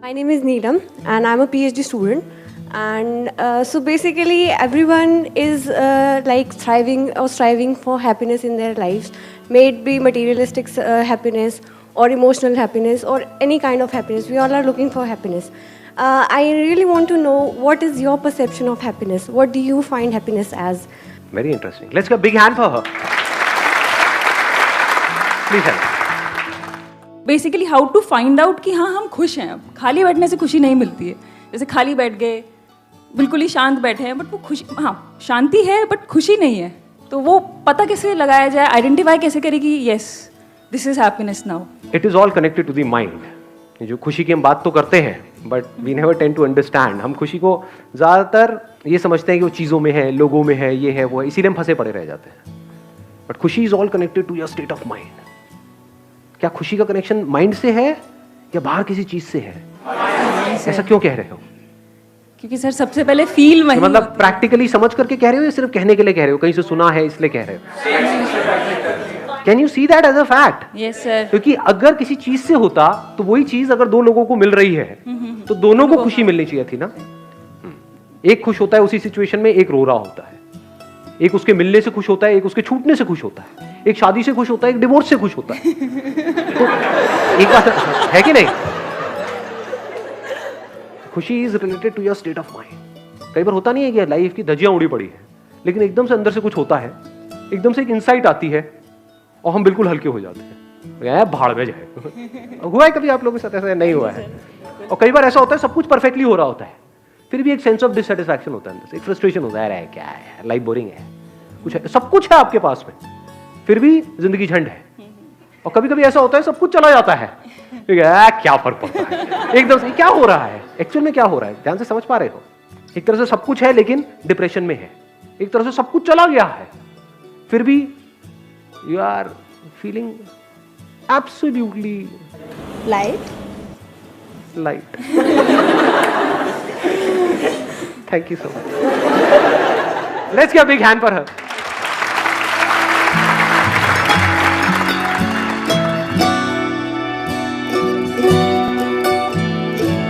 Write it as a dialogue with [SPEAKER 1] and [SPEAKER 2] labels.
[SPEAKER 1] My name is Neelam and I'm a PhD student. And so basically everyone is like thriving or striving for happiness in their lives. May it be materialistic happiness or emotional happiness or any kind of happiness. We all are looking for happiness. I really want to know, what is your perception of happiness? What do you find happiness as?
[SPEAKER 2] Very interesting. Let's give a big hand for her. Please help.
[SPEAKER 3] Basically how to find out कि हाँ हम खुश हैं. अब खाली बैठने से खुशी नहीं मिलती है. जैसे खाली बैठ गए, बिल्कुल ही शांत बैठे हैं, बट वो खुशी, हाँ शांति है बट खुशी नहीं है. तो वो पता कैसे लगाया जाए, आइडेंटिफाई कैसे करें कि yes this is happiness now.
[SPEAKER 2] It is all connected to the mind. जो खुशी की हम बात तो करते हैं, but we never tend to understand. हम खुशी को ज़्यादातर ये समझते हैं कि वो चीज़ों में है, लोगों में है, ये है वो है, इसीलिए हम फंसे पड़े रह जाते हैं. बट खुशी is all connected to your state of mind. क्या खुशी का कनेक्शन माइंड से है या बाहर किसी चीज से है? ऐसा क्यों कह रहे हो?
[SPEAKER 3] क्योंकि सर सबसे पहले फील वही
[SPEAKER 2] मतलब प्रैक्टिकली समझ करके कह रहे हो या सिर्फ कहने के लिए कह रहे हो, कहीं से सुना है इसलिए कह रहे हो? Can you see that as a fact?
[SPEAKER 3] Yes sir.
[SPEAKER 2] क्योंकि अगर किसी चीज से होता तो वही चीज अगर दो लोगों को मिल रही है तो दोनों को खुशी मिलनी चाहिए थी ना. एक खुश होता है उसी सिचुएशन में, एक रो रहा होता है. एक उसके मिलने से खुश होता है, एक उसके छूटने से खुश होता है. एक शादी से खुश होता है, एक डिवोर्स से खुश होता है. तो एक बात है कि नहीं? खुशी is related to your state of mind. कई बार होता नहीं है कि लाइफ की धज्जियां उड़ी पड़ी है, लेकिन एकदम से अंदर से कुछ होता है, एकदम से एक इंसाइट आती है और हम बिल्कुल हल्के हो जाते हैं. भाड़ में जाए. हुआ है कभी आप लोगों के साथ? ऐसा नहीं हुआ है. और कई बार ऐसा होता है सब कुछ परफेक्टली हो रहा होता है, फिर भी एक सेंस ऑफ डिससेटिस्फैक्शन होता है, एक फ्रस्ट्रेशन होता है. क्या है, लाइफ बोरिंग है, कुछ है, सब कुछ है आपके पास में, फिर भी जिंदगी झंड है. और कभी कभी ऐसा होता है सब कुछ चला जाता है, क्या फर्क पड़ता है. एकदम से क्या हो रहा है, एक्चुअल में क्या हो रहा है, ध्यान से समझ पा रहे हो? एक तरह से सब कुछ है लेकिन डिप्रेशन में है, एक तरह से सब कुछ चला गया है, फिर भी you are feeling absolutely
[SPEAKER 1] Light.
[SPEAKER 2] Light. Thank you so much. Let's give a big hand for her.